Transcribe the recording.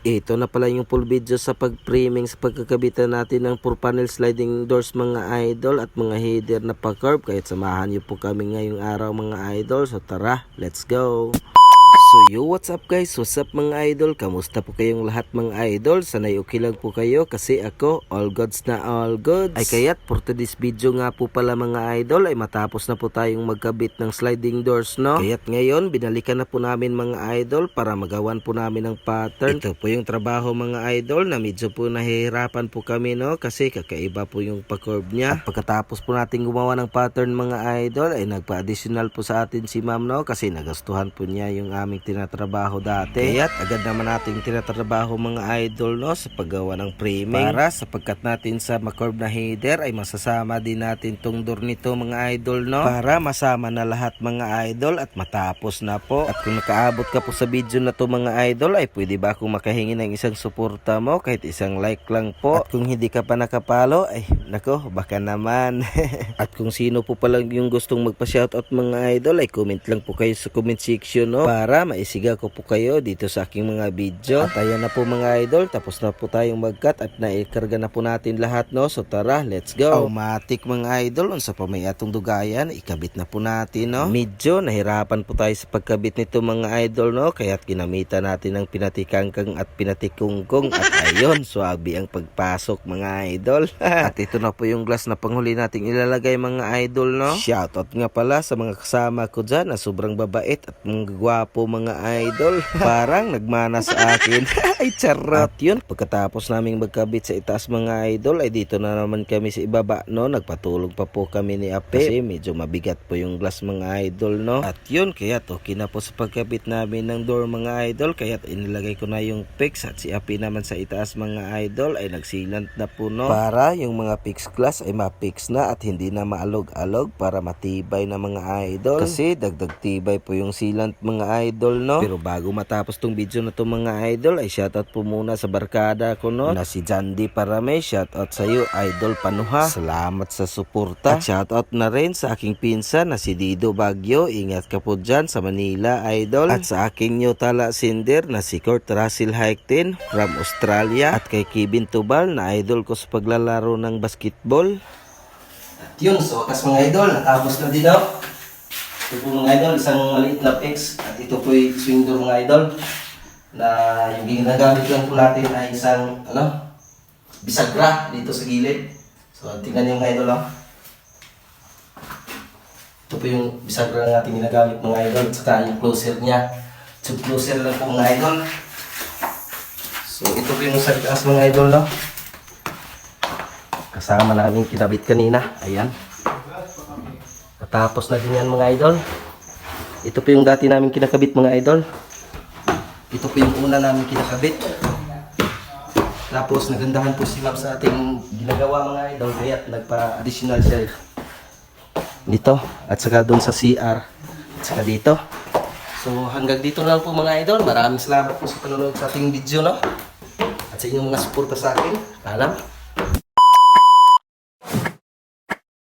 Ito na pala yung full video sa pag-framing sa pagkakabitan natin ng 4 panel sliding doors mga idol at mga header na pa-curve. Kaya samahan niyo po kami ngayong araw mga idol. So tara, let's go! So yo, what's up guys? What's up mga idol? Kamusta po kayong lahat mga idol? Sanay okay lang po kayo kasi ako all goods na all goods. Ay kaya't for today's video nga po pala mga idol ay matapos na po tayong magkabit ng sliding doors, no? Kaya't ngayon binalikan na po namin mga idol para magawan po namin ng pattern. Ito po yung trabaho mga idol na medyo po nahihirapan po kami, no? Kasi kakaiba po yung pa-curve niya. At pagkatapos po natin gumawa ng pattern mga idol ay nagpa-additional po sa atin si ma'am, no? Kasi nagustuhan po niya yung aming tinatrabaho dati. Kaya't agad naman nating tinatrabaho mga idol, no, sa paggawa ng framing para sapagkat natin sa makurve na header ay masasama din natin tong door nito mga idol, no, para masama na lahat mga idol at matapos na po. At kung nakaabot ka po sa video na to mga idol ay pwede ba akong makahingi ng isang suporta mo kahit isang like lang po. At kung hindi ka pa nakapalo ay nako baka naman. At kung sino po palang yung gustong magpa-shoutout mga idol ay comment lang po kayo sa comment section, no, para maisiga ko po kayo dito sa aking mga video. At ayan na po mga idol, tapos na po tayong mag-cut at naikarga na po natin lahat, no. So tara, let's go. Automatic mga idol, unsa pa may atong dugayan, ikabit na po natin, no. Medyo nahirapan po tayo sa pagkabit nito mga idol, no, kaya't ginamitan natin ng pinatikangkang at pinatikungkong at ayun, swabe ang pagpasok mga idol. At ito na po yung glass na panghuli nating ilalagay mga idol, no. Shoutout nga pala sa mga kasama ko dyan na sobrang babait at mga gwapo mga idol. Parang nagmana sa akin. Ay charot. At yun, pagkatapos naming magkabit sa itaas mga idol ay dito na naman kami sa ibaba, no. Nagpatulog pa po kami ni Ape kasi medyo mabigat po yung glass mga idol, no. At yun, kaya't okay na po sa pagkabit namin ng door mga idol. Kaya't inilagay ko na yung fix at si Ape naman sa itaas mga idol ay nagsilant na po, no, para yung mga fix glass ay ma-fix na at hindi na maalog-alog para matibay na mga idol. Kasi dagdag tibay po yung sealant mga idol, no. Pero bago matapos tong video na to mga idol ay shoutout po muna sa barkada ko, no, na si Jandy Parame. Shoutout sa iyo Idol Panuha, salamat sa suporta. At shoutout na rin sa aking pinsan na si Dido Baguio, ingat ka po dyan sa Manila idol. At sa aking new tala sinder na si Kurt Russell Haiktin from Australia. At kay Kevin Tubal na idol ko sa paglalaro ng basketball. At yun, so wakas mga idol, natapos na din ako. Ito po mga idol, isang maliit na fix at ito po yung swing door mga idol na yung ginagamit lang po natin ay isang bisagra dito sa gilid. So tingnan niyo mga idol, oh. Ito po yung bisagra na natin ginagamit mga idol at saka yung closer niya. So closer lang po mga idol. So ito po yung sa taas mga idol, no. Kasama namin kinabit kanina, ayan. Tapos na din yan mga idol. Ito po yung dati namin kinakabit mga idol. Ito po yung una namin kinakabit. Tapos nagandahan po si ma'am sa ating ginagawa mga idol. Kaya nagpa-additional siya dito. At saka doon sa CR. At saka dito. So hanggang dito lang po mga idol. Maraming salamat po sa panonood sa ating video, no. At sa inyong mga suporta sa akin. Paalam.